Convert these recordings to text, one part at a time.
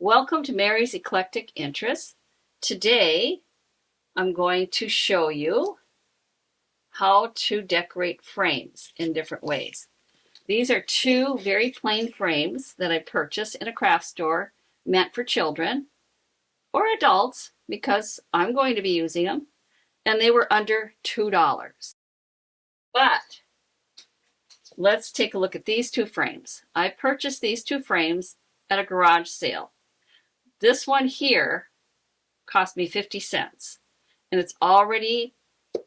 Welcome to Mary's Eclectic Interests. Today I'm going to show you how to decorate frames in different ways. These are two very plain frames that I purchased in a craft store meant for children or adults because I'm going to be using them, and they were under $2. But let's take a look at these two frames. I purchased these two frames at a garage sale. This one here cost me 50 cents, and it's already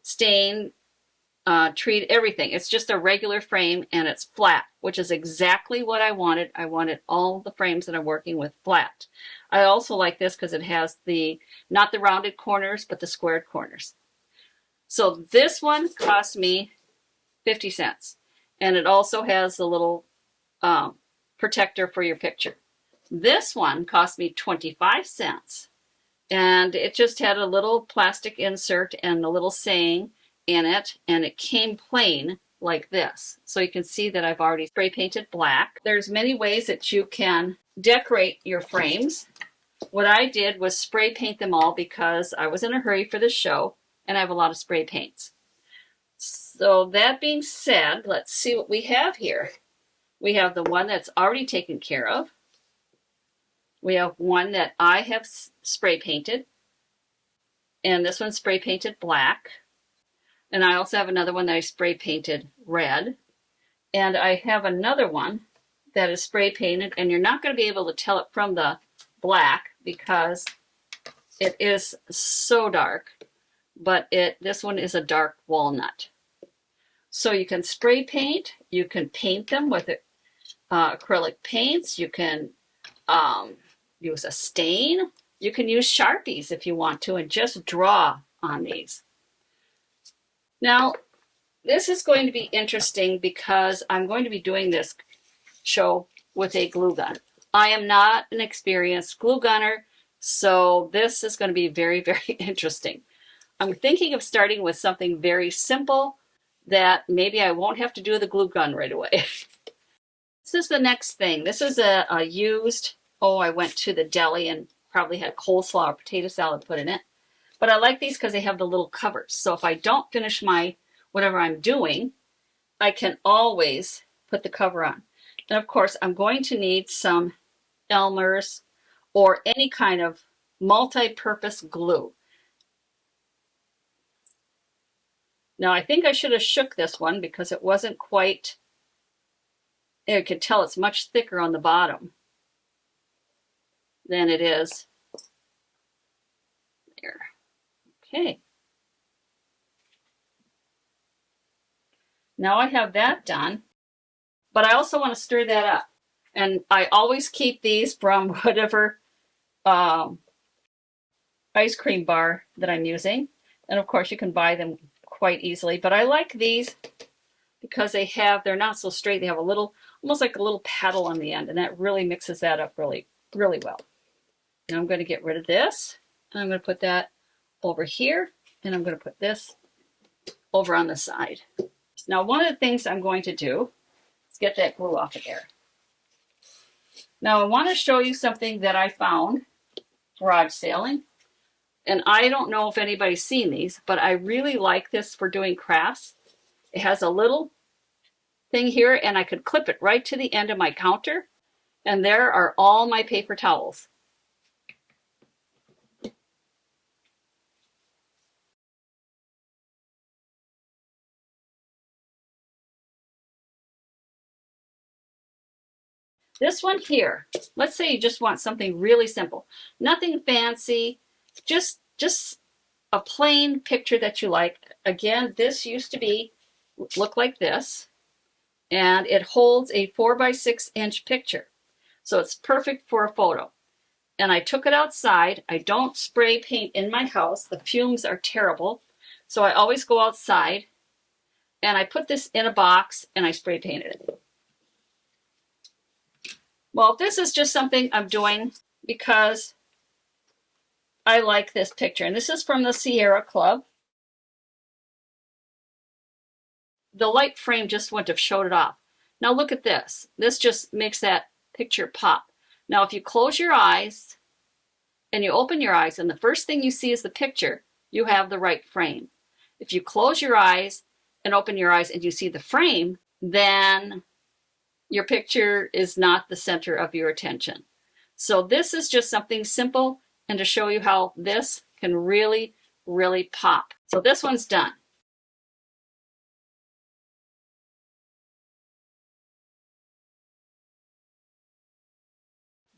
stained, treated, everything. It's just a regular frame and it's flat, which is exactly what I wanted. I wanted all the frames that I'm working with flat. I also like this because it has not the rounded corners, but the squared corners. So this one cost me 50 cents, and it also has the little protector for your picture. This one cost me 25 cents, and it just had a little plastic insert and a little saying in it, and it came plain like this. So you can see that I've already spray painted black. There's many ways that you can decorate your frames. What I did was spray paint them all because I was in a hurry for the show and I have a lot of spray paints. So that being said, let's see what we have here. We have the one that's already taken care of. We have one that I have spray painted, and this one's spray painted black. And I also have another one that I spray painted red. And I have another one that is spray painted, and you're not going to be able to tell it from the black because it is so dark, but this one is a dark walnut. So you can spray paint, you can paint them with acrylic paints, you can use a stain. You can use Sharpies if you want to and just draw on these. Now, this is going to be interesting because I'm going to be doing this show with a glue gun. I am not an experienced glue gunner, so this is going to be very, very interesting. I'm thinking of starting with something very simple that maybe I won't have to do the glue gun right away. This is the next thing. This is a used, I went to the deli and probably had coleslaw or potato salad put in it. But I like these because they have the little covers. So if I don't finish whatever I'm doing, I can always put the cover on. And of course, I'm going to need some Elmer's or any kind of multi-purpose glue. Now, I think I should have shook this one because it wasn't quite, you could tell it's much thicker on the bottom than it is there. Okay. Now I have that done, but I also want to stir that up. And I always keep these from whatever ice cream bar that I'm using. And of course you can buy them quite easily, but I like these because they're not so straight. They have almost like a little paddle on the end, and that really mixes that up really, really well. Now I'm going to get rid of this, and I'm going to put that over here, and I'm going to put this over on the side. Now, one of the things I'm going to do is get that glue off of there. Now, I want to show you something that I found garage sailing, and I don't know if anybody's seen these, but I really like this for doing crafts. It has a little thing here, and I could clip it right to the end of my counter, and there are all my paper towels. This one here, let's say you just want something really simple, nothing fancy, just a plain picture that you like. Again, this used to look like this, and it holds a 4x6-inch picture. So it's perfect for a photo. And I took it outside. I don't spray paint in my house. The fumes are terrible. So I always go outside, and I put this in a box and I spray painted it. Well, this is just something I'm doing because I like this picture. And this is from the Sierra Club. The light frame just wouldn't have showed it off. Now look at this. This just makes that picture pop. Now, if you close your eyes and you open your eyes and the first thing you see is the picture, you have the right frame. If you close your eyes and open your eyes and you see the frame, then your picture is not the center of your attention. So this is just something simple and to show you how this can really, really pop. So this one's done.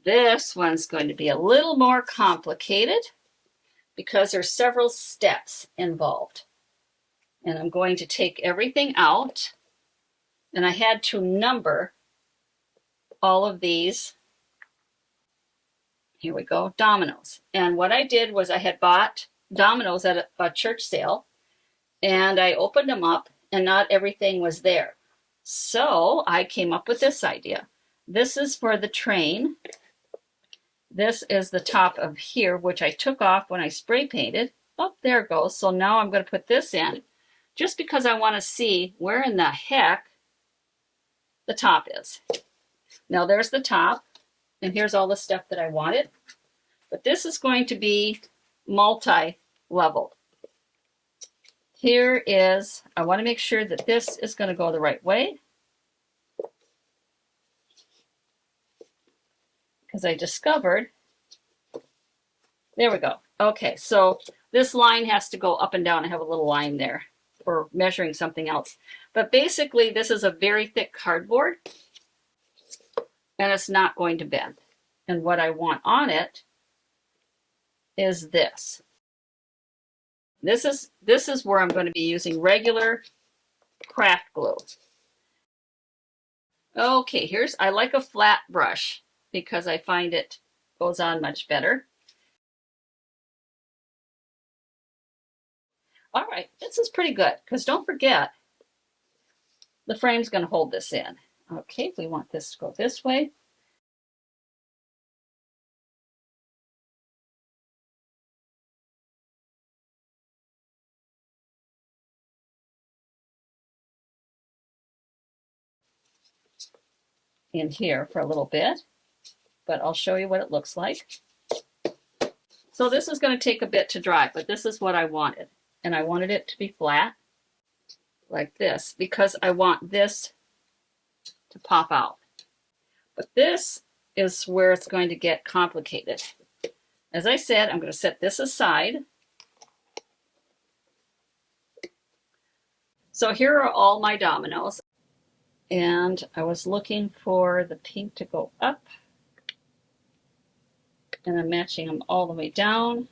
This one's going to be a little more complicated because there's several steps involved. And I'm going to take everything out, and I had to number all of these. Here we go, dominoes. And what I did was I had bought dominoes at a church sale, and I opened them up, and not everything was there. So I came up with this idea. This is for the train. This is the top of here, which I took off when I spray painted. Oh, there it goes. So now I'm going to put this in just because I want to see where in the heck the top is. Now there's the top, and here's all the stuff that I wanted. But this is going to be multi-leveled. Here is, I want to make sure that this is going to go the right way, because I discovered, there we go. Okay, so this line has to go up and down. I have a little line there for measuring something else. But basically, this is a very thick cardboard, and it's not going to bend. And what I want on it is this. This is where I'm going to be using regular craft glue. Okay, I like a flat brush because I find it goes on much better. All right, this is pretty good because don't forget, the frame's going to hold this in. Okay, we want this to go this way. In here for a little bit, but I'll show you what it looks like. So this is going to take a bit to dry, but this is what I wanted. And I wanted it to be flat like this because I want this to pop out. But this is where it's going to get complicated. As I said, I'm going to set this aside. So here are all my dominoes. And I was looking for the pink to go up. And I'm matching them all the way down.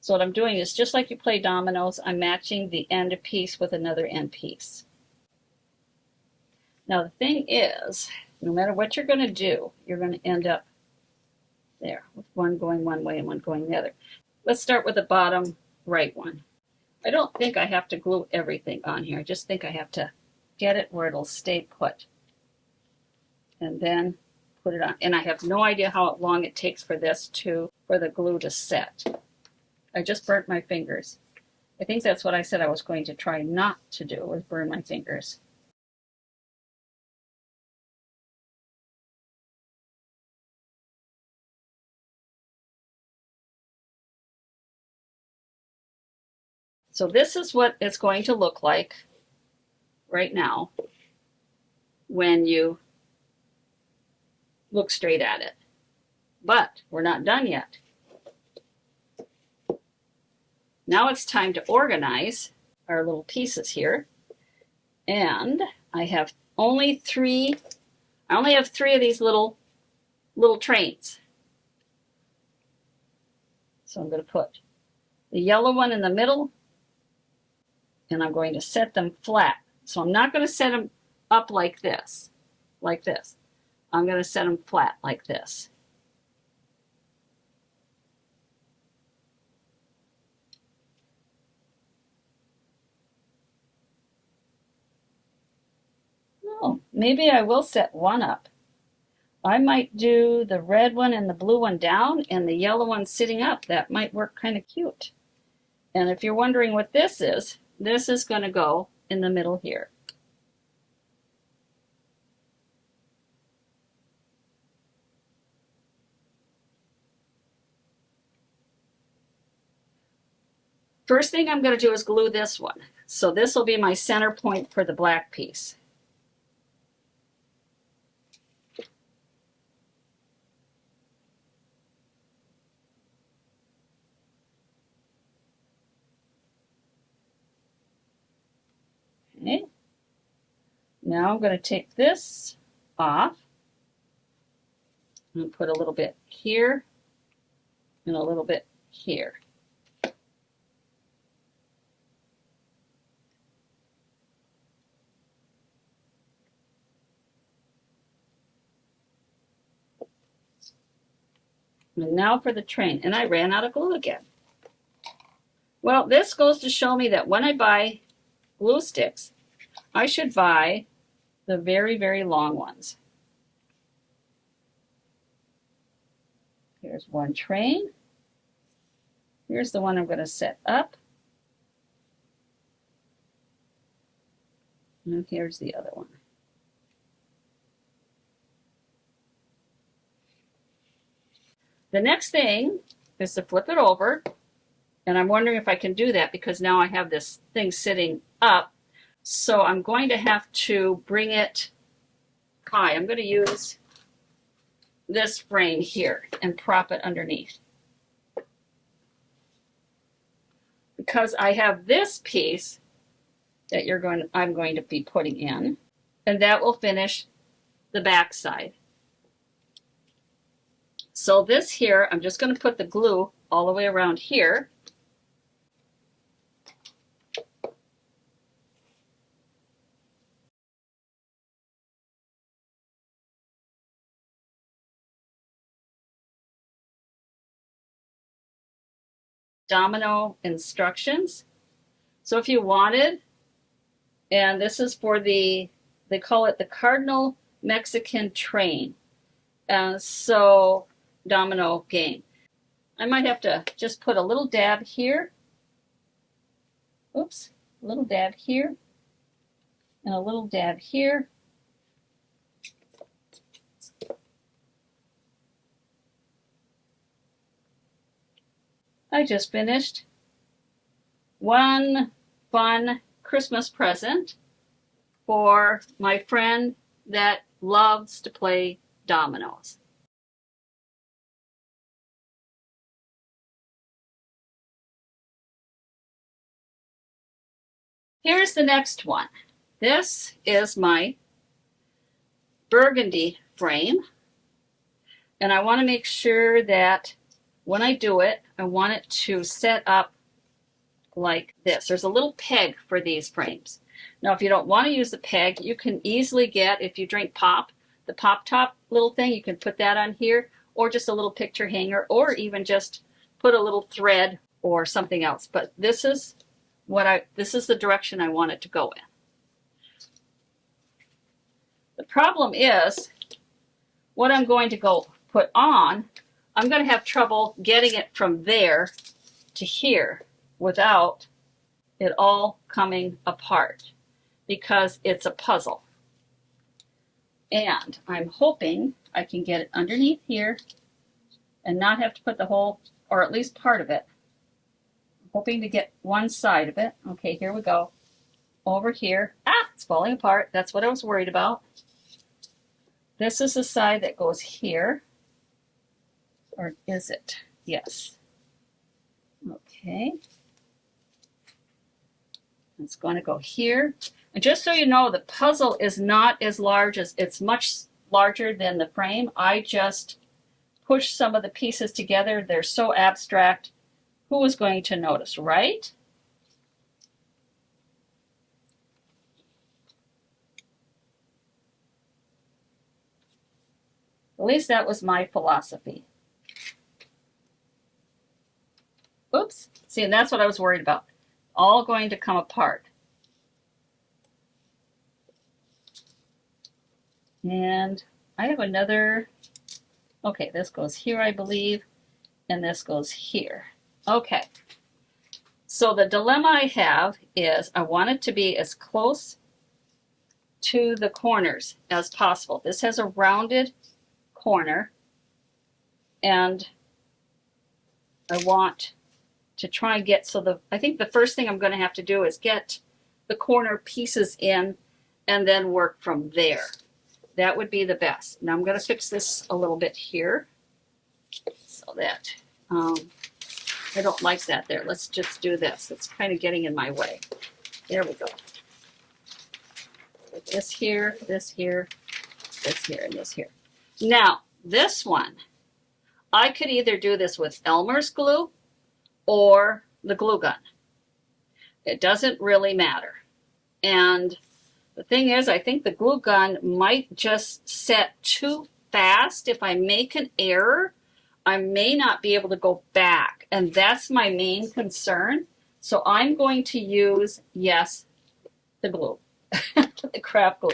So what I'm doing is just like you play dominoes, I'm matching the end piece with another end piece. Now the thing is, no matter what you're going to do, you're going to end up there with one going one way and one going the other. Let's start with the bottom right one. I don't think I have to glue everything on here. I just think I have to get it where it'll stay put. And then put it on. And I have no idea how long it takes for the glue to set. I just burnt my fingers. I think that's what I said I was going to try not to do, was burn my fingers. So this is what it's going to look like right now when you look straight at it. But we're not done yet. Now it's time to organize our little pieces here. And I have only three of these little trains. So I'm going to put the yellow one in the middle, and I'm going to set them flat. So I'm not going to set them up like this. I'm going to set them flat like this. Oh, maybe I will set one up. I might do the red one and the blue one down and the yellow one sitting up. That might work kind of cute. And if you're wondering what this is going to go in the middle here. First thing I'm going to do is glue this one. So this will be my center point for the black piece. Okay. Now I'm going to take this off and put a little bit here and a little bit here. And now for the train. And I ran out of glue again. Well, this goes to show me that when I buy glue sticks, I should buy the very, very long ones. Here's one train. Here's the one I'm going to set up. And here's the other one. The next thing is to flip it over. And I'm wondering if I can do that because now I have this thing sitting up. So I'm going to have to bring it high. I'm going to use this frame here and prop it underneath. Because I have this piece that I'm going to be putting in, and that will finish the back side. So this here, I'm just going to put the glue all the way around here. Domino instructions. So if you wanted, and this is for they call it the Cardinal Mexican Train. So domino game. I might have to just put a little dab here. Oops, a little dab here. And a little dab here. I just finished one fun Christmas present for my friend that loves to play dominoes. Here's the next one. This is my burgundy frame. And I want to make sure that when I do it, I want it to set up like this. There's a little peg for these frames. Now, if you don't want to use the peg, you can easily get, if you drink pop, the pop top little thing, you can put that on here, or just a little picture hanger, or even just put a little thread or something else. But this is the direction I want it to go in. The problem is, what I'm going to go put on, I'm going to have trouble getting it from there to here without it all coming apart because it's a puzzle. And I'm hoping I can get it underneath here and not have to put the whole, or at least part of it. I'm hoping to get one side of it. Okay, here we go. Over here. Ah, it's falling apart. That's what I was worried about. This is the side that goes here. Or is it? Yes. Okay. It's going to go here. And just so you know, the puzzle is not as large as, it's much larger than the frame. I just pushed some of the pieces together. They're so abstract. Who is going to notice, right? At least that was my philosophy. Oops. See, and that's what I was worried about. All going to come apart. And I have another, okay, this goes here, I believe, and this goes here. Okay. So the dilemma I have is I want it to be as close to the corners as possible. This has a rounded corner, and I want to try and get, I think the first thing I'm going to have to do is get the corner pieces in and then work from there. That would be the best. Now I'm going to fix this a little bit here so that I don't like that there. Let's just do this. It's kind of getting in my way. There we go. This here, this here, this here, and this here. Now, this one, I could either do this with Elmer's glue or the glue gun. It doesn't really matter. And the thing is, I think the glue gun might just set too fast. If I make an error, I may not be able to go back. And that's my main concern. So I'm going to use, yes, the glue, the craft glue,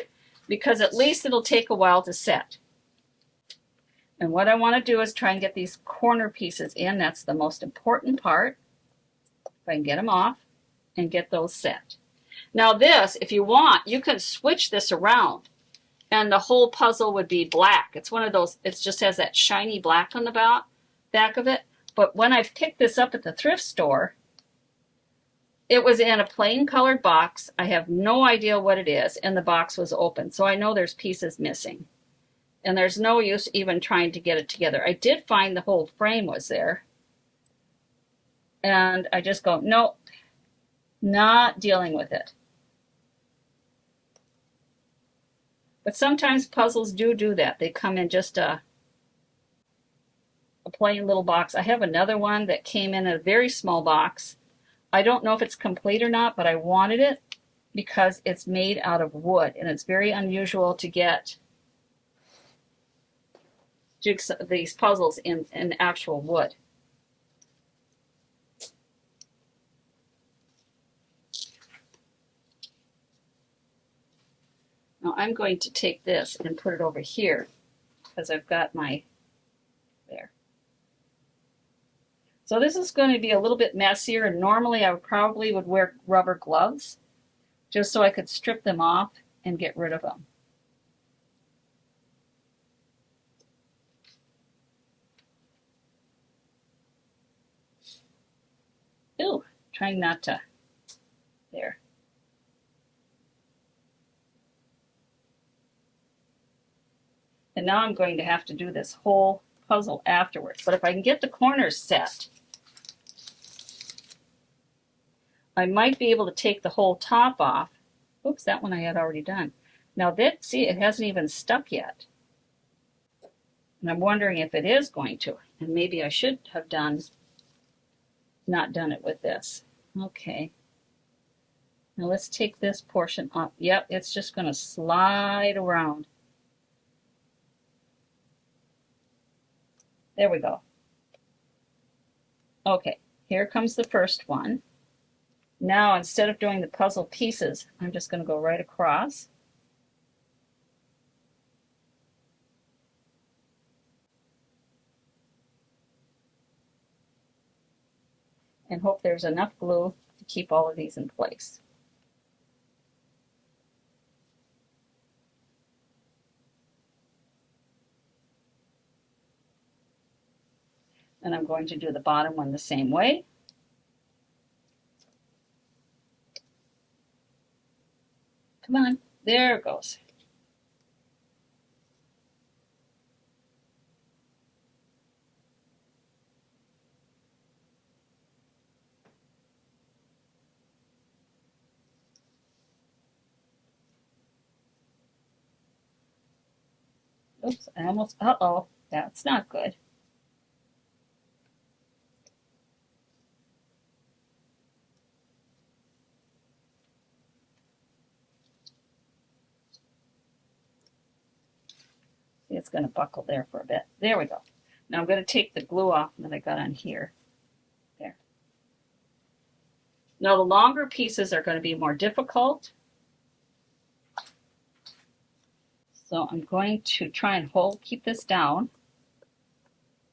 because at least it'll take a while to set. And what I want to do is try and get these corner pieces in. That's the most important part. If I can get them off and get those set. Now this, if you want, you can switch this around and the whole puzzle would be black. It's one of those, it just has that shiny black on the back of it. But when I picked this up at the thrift store, it was in a plain colored box. I have no idea what it is, and the box was open. So I know there's pieces missing. And there's no use even trying to get it together. I did find the whole frame was there. And I just go, nope, not dealing with it. But sometimes puzzles do that. They come in just a plain little box. I have another one that came in a very small box. I don't know if it's complete or not, but I wanted it because it's made out of wood. And it's very unusual to get these puzzles in actual wood. Now I'm going to take this and put it over here because I've got my, there. So this is going to be a little bit messier, and normally I probably would wear rubber gloves just so I could strip them off and get rid of them. Ooh, trying not to, there. And now I'm going to have to do this whole puzzle afterwards. But if I can get the corners set, I might be able to take the whole top off. Oops, that one I had already done. Now that, see, it hasn't even stuck yet. And I'm wondering if it is going to. And maybe I should have not done it with this. Okay. Now let's take this portion off. Yep, it's just going to slide around. There we go. Okay, here comes the first one. Now, instead of doing the puzzle pieces, I'm just going to go right across. And hope there's enough glue to keep all of these in place. And I'm going to do the bottom one the same way. Come on, there it goes. Oops, I almost, uh-oh, that's not good. It's going to buckle there for a bit. There we go. Now I'm going to take the glue off that I got on here. There. Now the longer pieces are going to be more difficult. So I'm going to try and keep this down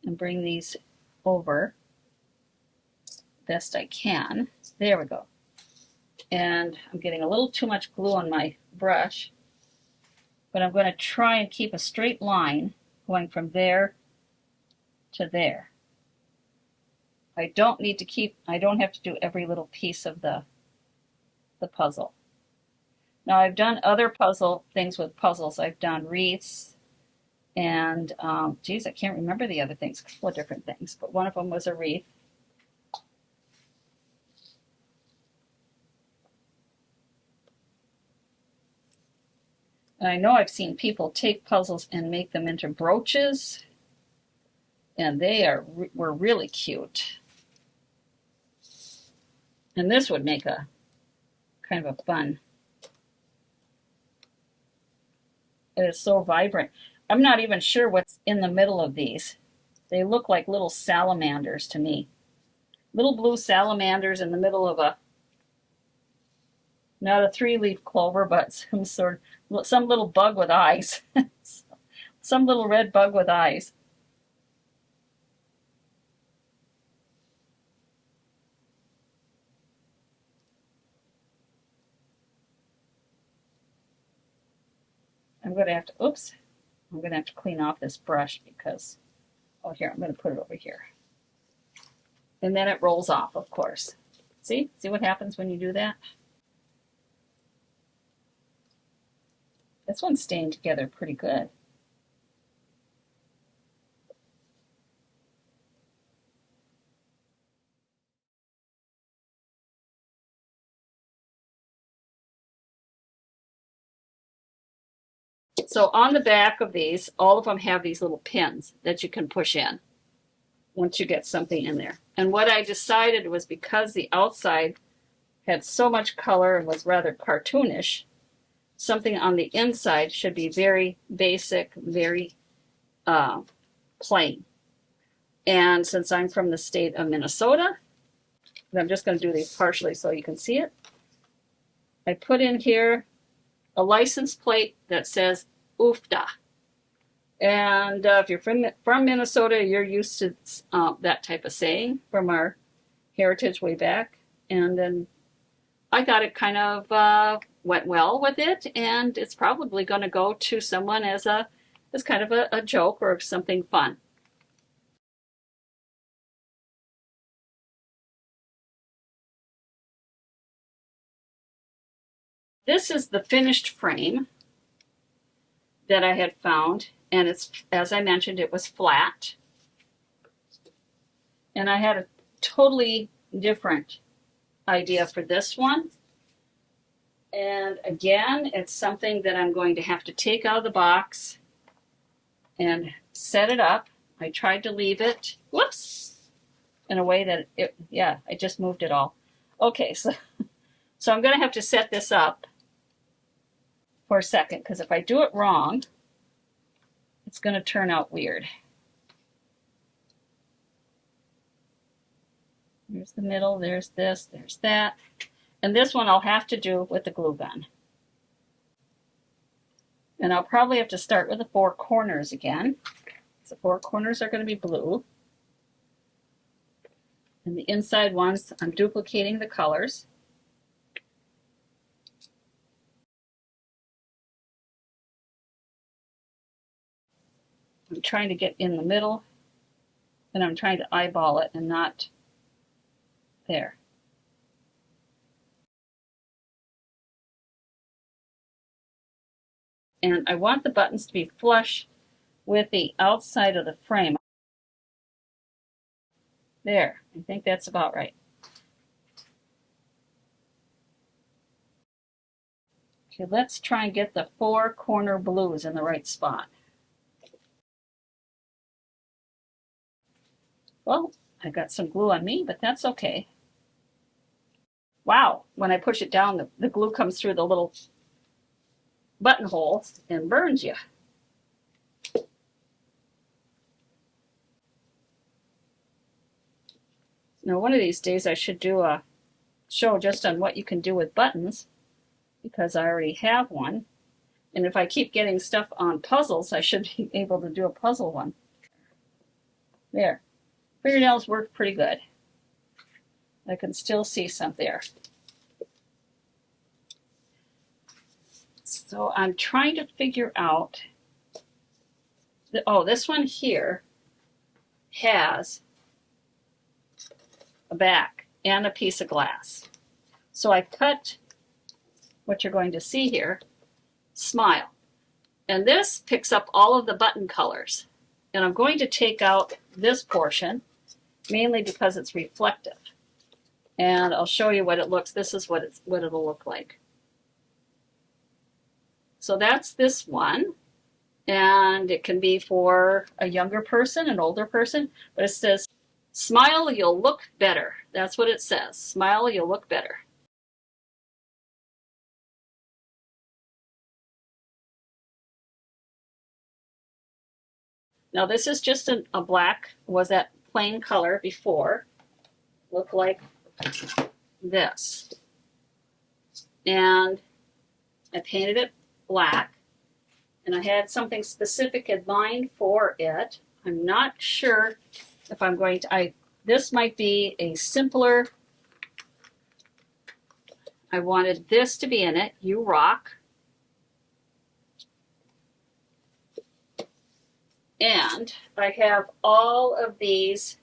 and bring these over best I can. There we go. And I'm getting a little too much glue on my brush, but I'm going to try and keep a straight line going from there to there. I don't have to do every little piece of the puzzle. Now I've done other puzzle things with puzzles. I've done wreaths and, geez, I can't remember the other things, a couple of different things, but one of them was a wreath. And I know I've seen people take puzzles and make them into brooches, and were really cute. And this would make a kind of a fun. It is so vibrant. I'm not even sure what's in the middle of these. They look like little salamanders to me. Little blue salamanders in the middle of not a 3-leaf clover, but some little bug with eyes. Some little red bug with eyes. I'm going to have to clean off this brush because, oh, here, I'm going to put it over here. And then it rolls off, of course. See what happens when you do that? This one's staying together pretty good. So on the back of these, all of them have these little pins that you can push in once you get something in there. And what I decided was, because the outside had so much color and was rather cartoonish, something on the inside should be very basic, very plain. And since I'm from the state of Minnesota, I'm just going to do these partially so you can see it. I put in here a license plate that says UFTA. And if you're from Minnesota, you're used to that type of saying from our heritage way back. And then I thought it kind of went well with it, and it's probably going to go to someone as kind of a joke or something fun. This is the finished frame that I had found, and it's, as I mentioned, it was flat. And I had a totally different idea for this one. And again, it's something that I'm going to have to take out of the box and set it up. I tried to leave it, whoops, in a way that I just moved it all. Okay, so I'm going to have to set this up for a second, because if I do it wrong, it's going to turn out weird. There's the middle, there's this, there's that. And this one I'll have to do with the glue gun. And I'll probably have to start with the 4 corners again. The 4 corners are going to be blue. And the inside ones, I'm duplicating the colors. I'm trying to get in the middle, and I'm trying to eyeball it and not there. And I want the buttons to be flush with the outside of the frame. There, I think that's about right. Okay, let's try and get the 4 corner blues in the right spot. Well, I got some glue on me, but that's okay. Wow, when I push it down, the glue comes through the little buttonholes and burns you. Now, one of these days I should do a show just on what you can do with buttons, because I already have one. And if I keep getting stuff on puzzles, I should be able to do a puzzle one. There. Fingernails work pretty good. I can still see some there. So I'm trying to figure out, this one here has a back, and a piece of glass. So I cut what you're going to see here, Smile. And this picks up all of the button colors. And I'm going to take out this portion, mainly because it's reflective. And I'll show you what it looks. This is what it'll look like. So that's this one. And it can be for a younger person, an older person. But it says, smile, you'll look better. That's what it says. Smile, you'll look better. Now this is just a black, was that plain color before. Look like this. And I painted it black. And I had something specific in mind for it. I'm not sure if I'm going to, this might be a simpler, I wanted this to be in it, You Rock. And I have all of these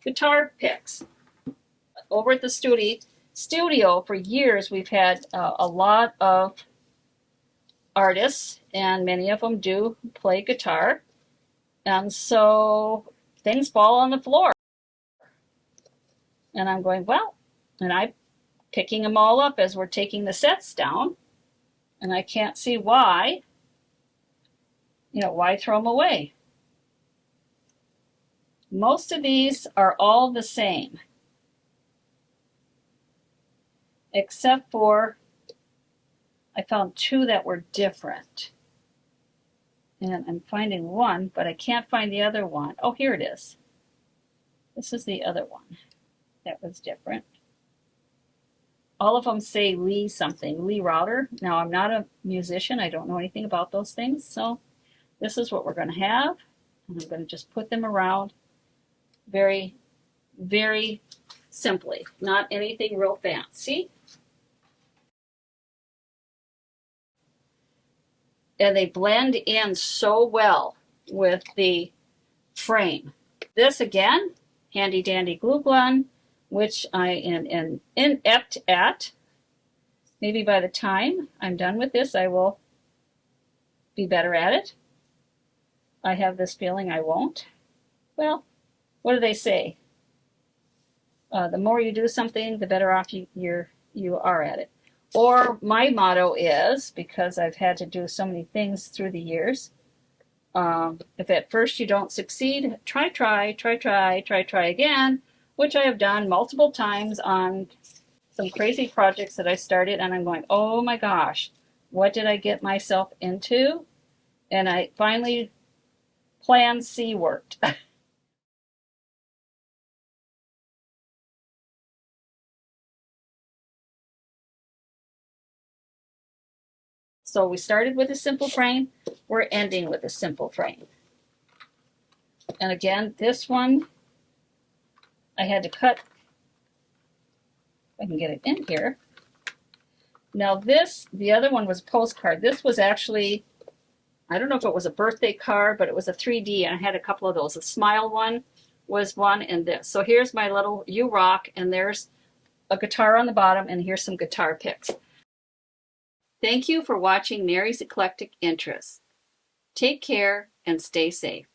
guitar picks. Over at the studio for years, we've had a lot of artists, and many of them do play guitar. And so things fall on the floor. And I'm going, well, and I'm picking them all up as we're taking the sets down. And I can't see why, why throw them away? Most of these are all the same, except for I found two that were different. And I'm finding one, but I can't find the other one. Oh, here it is. This is the other one that was different. All of them say Lee something, Lee Router. Now, I'm not a musician. I don't know anything about those things. So this is what we're going to have. And I'm going to just put them around very, very simply. Not anything real fancy. And they blend in so well with the frame. This, again, handy dandy glue gun, which I am inept at. Maybe by the time I'm done with this, I will be better at it. I have this feeling I won't. Well, what do they say? The more you do something, the better off you are at it. Or my motto is, because I've had to do so many things through the years, if at first you don't succeed, try again, which I have done multiple times on some crazy projects that I started, and I'm going, oh my gosh, what did I get myself into? And I finally, plan C worked. So we started with a simple frame, we're ending with a simple frame. And again, this one, I had to cut, if I can get it in here. Now this, the other one was a postcard. This was actually, I don't know if it was a birthday card, but it was a 3D, and I had a couple of those. The Smile one was one, and this. So here's my little You Rock, and there's a guitar on the bottom, and here's some guitar picks. Thank you for watching Mary's Eclectic Interests. Take care and stay safe.